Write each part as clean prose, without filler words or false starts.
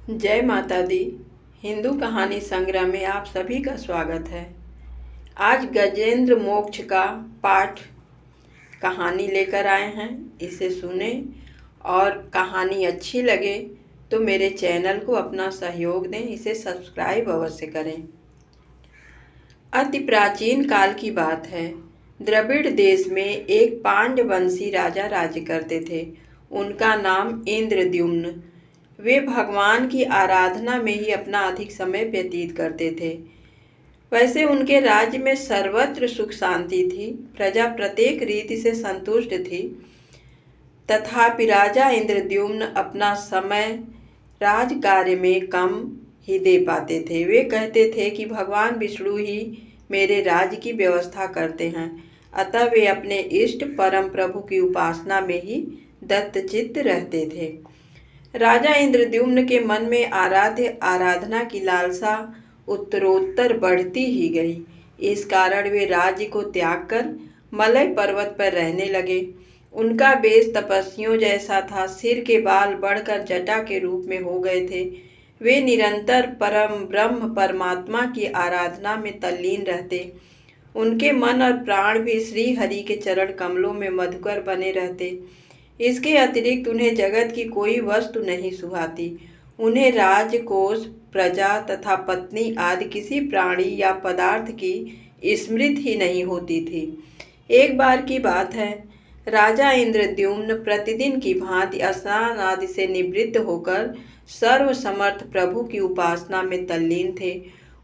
जय माता दी। हिंदू कहानी संग्रह में आप सभी का स्वागत है। आज गजेंद्र मोक्ष का पाठ कहानी लेकर आए हैं। इसे सुने और कहानी अच्छी लगे तो मेरे चैनल को अपना सहयोग दें, इसे सब्सक्राइब अवश्य करें। अति प्राचीन काल की बात है। द्रविड़ देश में एक पांडवंशी राजा राज्य करते थे। उनका नाम इंद्रद्युम्न। वे भगवान की आराधना में ही अपना अधिक समय व्यतीत करते थे। वैसे उनके राज्य में सर्वत्र सुख शांति थी। प्रजा प्रत्येक रीति से संतुष्ट थी। तथापि राजा इंद्रद्युम्न अपना समय राज कार्य में कम ही दे पाते थे। वे कहते थे कि भगवान विष्णु ही मेरे राज्य की व्यवस्था करते हैं, अतः वे अपने इष्ट परम प्रभु की उपासना में ही दत्तचित्त रहते थे। राजा इंद्रद्युम्न के मन में आराध्य आराधना की लालसा उत्तरोत्तर बढ़ती ही गई। इस कारण वे राज्य को त्याग कर मलय पर्वत पर रहने लगे। उनका वेश तपस्वियों जैसा था। सिर के बाल बढ़कर जटा के रूप में हो गए थे। वे निरंतर परम ब्रह्म परमात्मा की आराधना में तल्लीन रहते। उनके मन और प्राण भी श्री हरि के चरण कमलों में मधुकर बने रहते। इसके अतिरिक्त उन्हें जगत की कोई वस्तु नहीं सुहाती। उन्हें राजकोष, प्रजा तथा पत्नी आदि किसी प्राणी या पदार्थ की स्मृति ही नहीं होती थी। एक बार की बात है, राजा इंद्रद्युम्न प्रतिदिन की भांति स्नान आदि से निवृत्त होकर सर्वसमर्थ प्रभु की उपासना में तल्लीन थे।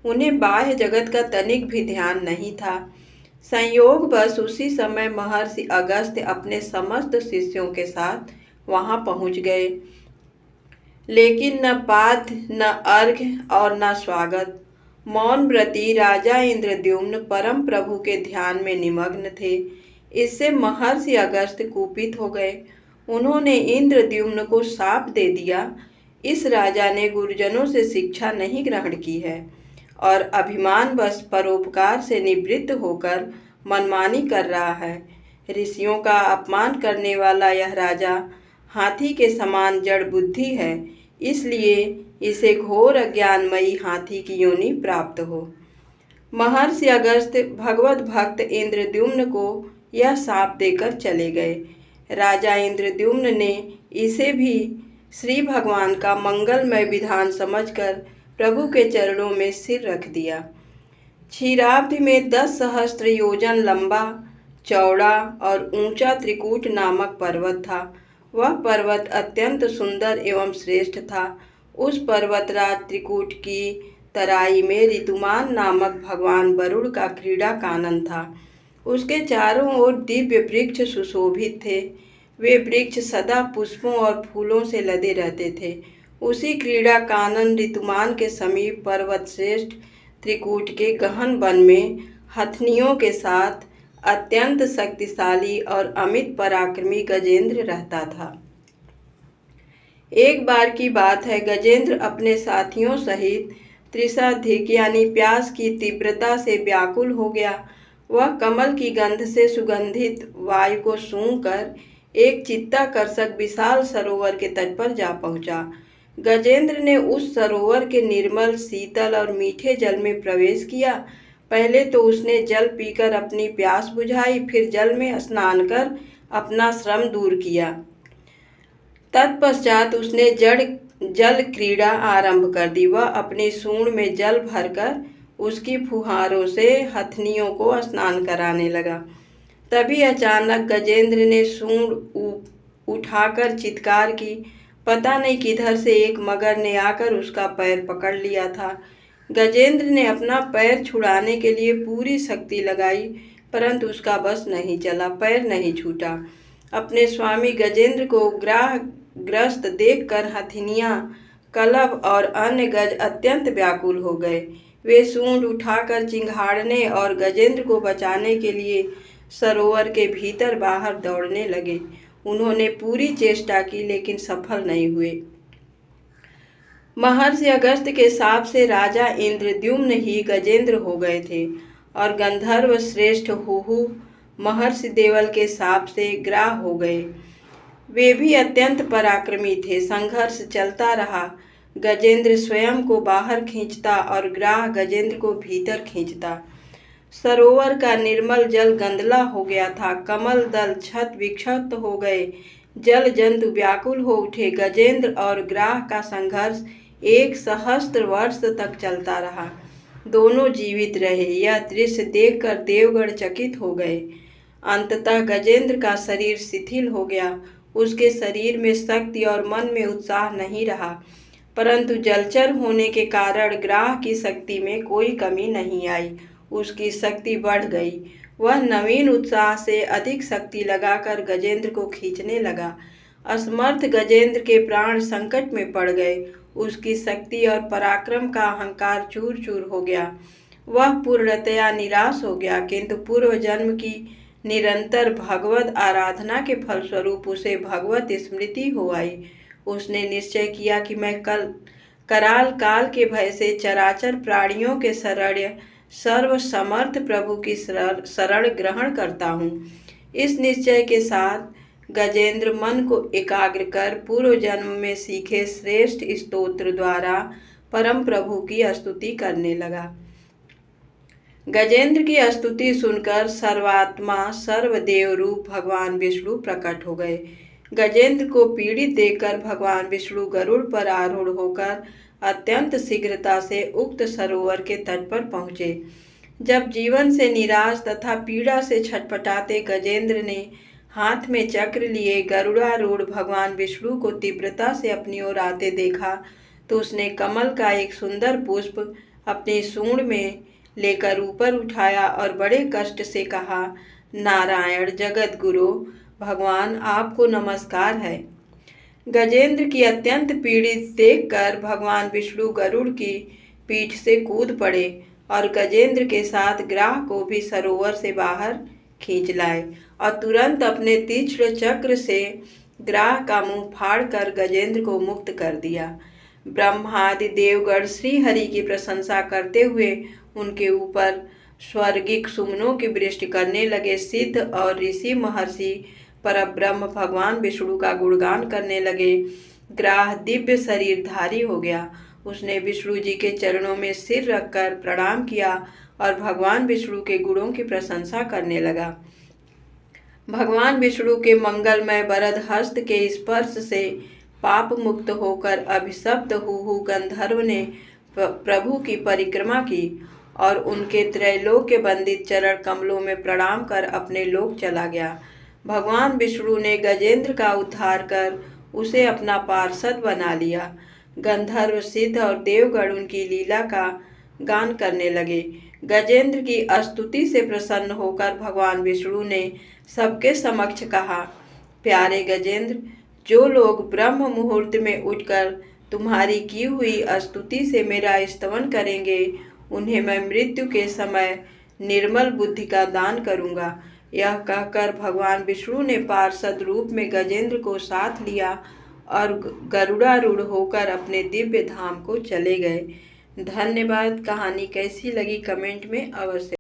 उन्हें बाह्य जगत का तनिक भी ध्यान नहीं था। संयोग बस उसी समय महर्षि अगस्त्य अपने समस्त शिष्यों के साथ वहां पहुंच गए, लेकिन न पाद्य न अर्घ्य और न स्वागत। मौन व्रती राजा इंद्रद्युम्न परम प्रभु के ध्यान में निमग्न थे। इससे महर्षि अगस्त्य कुपित हो गए। उन्होंने इंद्रद्युम्न को शाप दे दिया, इस राजा ने गुरुजनों से शिक्षा नहीं ग्रहण की है और अभिमान बस परोपकार से निवृत्त होकर मनमानी कर रहा है। ऋषियों का अपमान करने वाला यह राजा हाथी के समान जड़ बुद्धि है, इसलिए इसे घोर अज्ञानमयी हाथी की योनि प्राप्त हो। महर्षि अगस्त्य भगवत भक्त इंद्रद्युम्न को यह शाप देकर चले गए। राजा इंद्रद्युम्न ने इसे भी श्री भगवान का मंगलमय विधान समझकर प्रभु के चरणों में सिर रख दिया। क्षीराब्धि में 10 सहस्त्र योजन लंबा, चौड़ा और ऊंचा त्रिकूट नामक पर्वत था। वह पर्वत अत्यंत सुंदर एवं श्रेष्ठ था। उस पर्वतराज त्रिकूट की तराई में ऋतुमान नामक भगवान वरुण का क्रीड़ा कानन था। उसके चारों ओर दिव्य वृक्ष सुशोभित थे। वे वृक्ष सदा पुष्पों और फूलों से लदे रहते थे। उसी क्रीड़ा कानन ऋतुमान के समीप पर्वत श्रेष्ठ त्रिकूट के गहन वन में हथनियों के साथ अत्यंत शक्तिशाली और अमित पराक्रमी गजेंद्र रहता था। एक बार की बात है, गजेंद्र अपने साथियों सहित त्रिशाधिक यानी प्यास की तीव्रता से व्याकुल हो गया। वह कमल की गंध से सुगंधित वायु को सूंघकर एक चित्ताकर्षक विशाल सरोवर के तट पर जा पहुंचा। गजेंद्र ने उस सरोवर के निर्मल, शीतल और मीठे जल में प्रवेश किया। पहले तो उसने जल पीकर अपनी प्यास बुझाई, फिर जल में स्नान कर अपना श्रम दूर किया। तत्पश्चात उसने जल क्रीड़ा आरंभ कर दी। वह अपनी सूंड में जल भरकर उसकी फुहारों से हथनियों को स्नान कराने लगा। तभी अचानक गजेंद्र ने सूंड उठाकर चित्कार की। पता नहीं किधर से एक मगर ने आकर उसका पैर पकड़ लिया था। गजेंद्र ने अपना पैर छुड़ाने के लिए पूरी शक्ति लगाई, परंतु उसका बस नहीं चला, पैर नहीं छूटा। अपने स्वामी गजेंद्र को ग्रस्त देखकर हथिनियां, कलभ और अन्य गज अत्यंत व्याकुल हो गए। वे सूंड उठाकर चिंघाड़ने और गजेंद्र को बचाने के लिए सरोवर के भीतर बाहर दौड़ने लगे। उन्होंने पूरी चेष्टा की, लेकिन सफल नहीं हुए। महर्षि अगस्त्य के शाप से राजा इंद्रद्युम्न ही गजेंद्र हो गए थे और गंधर्व श्रेष्ठ हुहु महर्षि देवल के शाप से ग्राह हो गए। वे भी अत्यंत पराक्रमी थे। संघर्ष चलता रहा। गजेंद्र स्वयं को बाहर खींचता और ग्राह गजेंद्र को भीतर खींचता। सरोवर का निर्मल जल गंदला हो गया था। कमल दल छत विक्षत हो गए। जल जंतु व्याकुल हो उठे। गजेंद्र और ग्राह का संघर्ष 1 सहस्त्र वर्ष तक चलता रहा। दोनों जीवित रहे। यह दृश्य देखकर देवगण चकित हो गए। अंततः गजेंद्र का शरीर शिथिल हो गया। उसके शरीर में शक्ति और मन में उत्साह नहीं रहा, परंतु जलचर होने के कारण ग्राह की शक्ति में कोई कमी नहीं आई। उसकी शक्ति बढ़ गई। वह नवीन उत्साह से अधिक शक्ति लगाकर गजेंद्र को खींचने लगा। असमर्थ गजेंद्र के प्राण संकट में पड़ गए। उसकी शक्ति और पराक्रम का अहंकार चूर चूर हो गया। वह पूर्णतया निराश हो गया, किंतु पूर्व जन्म की निरंतर भगवत आराधना के फलस्वरूप उसे भगवत स्मृति हो आई। उसने निश्चय किया कि मैं कराल काल के भय से चराचर प्राणियों के शरण सर्व समर्थ प्रभु की शरण ग्रहण करता हूँ। इस निश्चय के साथ गजेंद्र मन को एकाग्र कर पूर्व जन्म में सीखे श्रेष्ठ स्तोत्र द्वारा परम प्रभु की स्तुति करने लगा। गजेंद्र की स्तुति सुनकर सर्वात्मा सर्वदेव रूप भगवान विष्णु प्रकट हो गए। गजेंद्र को पीड़ित देखकर भगवान विष्णु गरुड़ पर आरूढ़ होकर अत्यंत शीघ्रता से उक्त सरोवर के तट पर पहुँचे। जब जीवन से निराश तथा पीड़ा से छटपटाते गजेंद्र ने हाथ में चक्र लिए गरुड़ारूढ़ भगवान विष्णु को तीव्रता से अपनी ओर आते देखा, तो उसने कमल का एक सुंदर पुष्प अपनी सूंड में लेकर ऊपर उठाया और बड़े कष्ट से कहा, नारायण जगत गुरु भगवान, आपको नमस्कार है। गजेंद्र की अत्यंत पीड़ित देखकर भगवान विष्णु गरुड़ की पीठ से कूद पड़े और गजेंद्र के साथ ग्राह को भी सरोवर से बाहर खींच लाए और तुरंत अपने तीक्ष्ण चक्र से ग्राह का मुंह फाड़कर गजेंद्र को मुक्त कर दिया। ब्रह्मादि देवगण श्री हरि की प्रशंसा करते हुए उनके ऊपर स्वर्गिक सुमनों की वृष्टि करने लगे। सिद्ध और ऋषि महर्षि परब्रह्म भगवान विष्णु का गुणगान करने लगे। ग्राह दिव्य शरीरधारी हो गया। उसने विष्णु जी के चरणों में सिर रखकर प्रणाम किया और भगवान विष्णु के गुणों की प्रशंसा करने लगा। भगवान विष्णु के मंगलमय वरद हस्त के स्पर्श से पाप मुक्त होकर अभिशप्त हुहु गंधर्व ने प्रभु की परिक्रमा की और उनके त्रैलोक्य वंदित चरण कमलों में प्रणाम कर अपने लोक चला गया। भगवान विष्णु ने गजेंद्र का उद्धार कर उसे अपना पार्षद बना लिया। गंधर्व सिद्ध और देवगण उनकी लीला का गान करने लगे। गजेंद्र की स्तुति से प्रसन्न होकर भगवान विष्णु ने सबके समक्ष कहा, प्यारे गजेंद्र, जो लोग ब्रह्म मुहूर्त में उठकर तुम्हारी की हुई स्तुति से मेरा स्तवन करेंगे, उन्हें मैं मृत्यु के समय निर्मल बुद्धि का दान करूंगा। यह कहकर भगवान विष्णु ने पार्षद रूप में गजेंद्र को साथ लिया और गरुड़ारूढ़ होकर अपने दिव्य धाम को चले गए। धन्यवाद। कहानी कैसी लगी कमेंट में अवश्य